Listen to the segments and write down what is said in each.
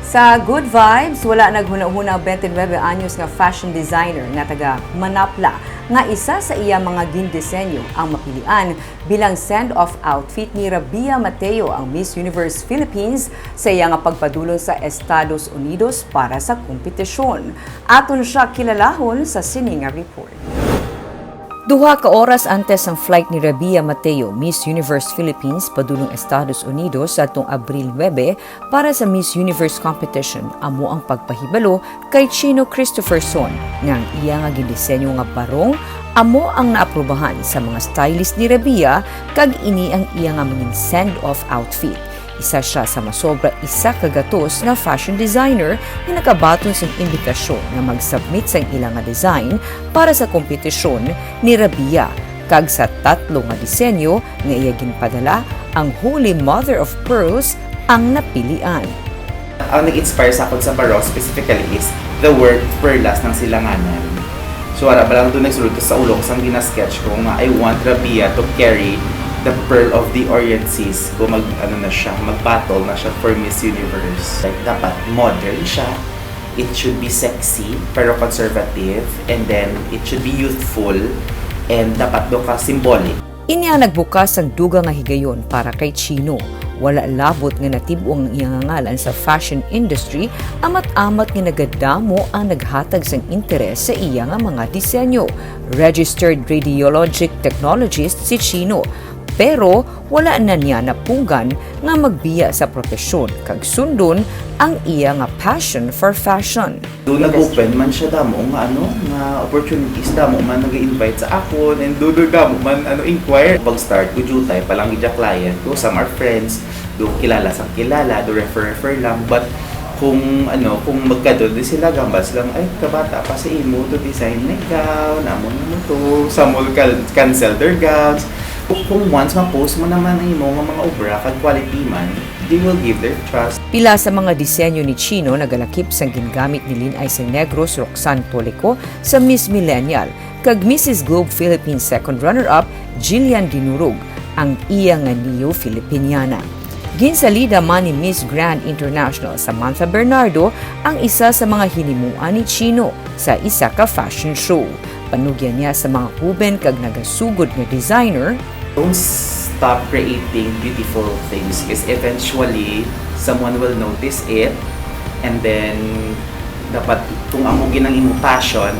Sa Good Vibes, wala naghuna-huna 29 anyos nga fashion designer nga taga Manapla nga isa sa iya mga gindisenyo ang mapilian bilang send-off outfit ni Rabia Mateo ang Miss Universe Philippines sa iya nga pagpadulong sa Estados Unidos para sa kompetisyon. Aton siya kilalahon sa sininga report. Duha ka oras antes ang flight ni Rabia Mateo, Miss Universe Philippines, padulong Estados Unidos sa atong Abril 9 para sa Miss Universe competition, amo ang pagpahibalo kay Chino Christopherson nga ang iya nga gidisenyo nga barong amo ang naaprubahan sa mga stylist ni Rabia kag ini ang iya nga mga send-off outfit. Isa siya sa masobra isa kagatos nga fashion designer na nakabaton sa imbitasyon na mag-submit sa ilang nga design para sa kompetisyon ni Rabia. Kag sa tatlo nga disenyo nga iya ginpadala, ang Holy Mother of Pearls ang napilian. Ang nag-inspire sa akin sa baro specifically is the word perlas ng silanganan. So wala ba lang doon nagsulod sa ulo ko sa gina-sketch ko nga I want Rabia to carry the Pearl of the Orient Seas. Kung mag-battle na siya for Miss Universe. Like, dapat modern siya. It should be sexy, pero conservative. And then, it should be youthful. And dapat do ka symbolic. Inya nagbukas ang duga nga higayon para kay Chino. Wala labot nga natibo ang iyang ngalan sa fashion industry, amat-amat nga nagadamo ang naghatag sang interes sa iya nga mga disenyo. Registered radiologic technologist si Chino. Pero wala na niya napunggan nga magbiya sa profesyon kag sundon ang iya nga passion for fashion. Doon nag-open man siya damo nga opportunities damo man nag-invite sa ako and doon damo man inquire pag start ko jutay palang gidya client ko some are friends do kilala sa kilala do refer lang but kung magkado din sila gambas lang ay kabata pa sa imo to design na gown amo mo to some will cancel their gowns. Kung once ma-post mo naman ang imo nga mga obra kag quality man, they will give their trust. Pila sa mga disenyo ni Chino nagalakip sang gingamit ni Lynn Aisay Negros Roxanne Tolico sa Miss Millennial kag Mrs. Globe Philippines second runner-up Jillian Dinurug ang iya nga Neo-Filipiniana. Ginsalida man ni Miss Grand International Samantha Bernardo ang isa sa mga hinimuan ni Chino sa isa ka fashion show. Panugyan niya sa mga huben kag nagasugod nga designer. Don't stop creating beautiful things because eventually someone will notice it and then dapat kung amo ginang imo passion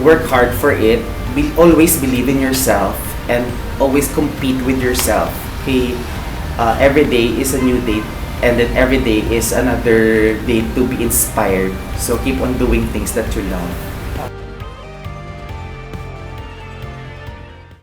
work hard for it. Always believe in yourself and always compete with yourself. Okay, every day is a new day and then every day is another day to be inspired. So keep on doing things that you love.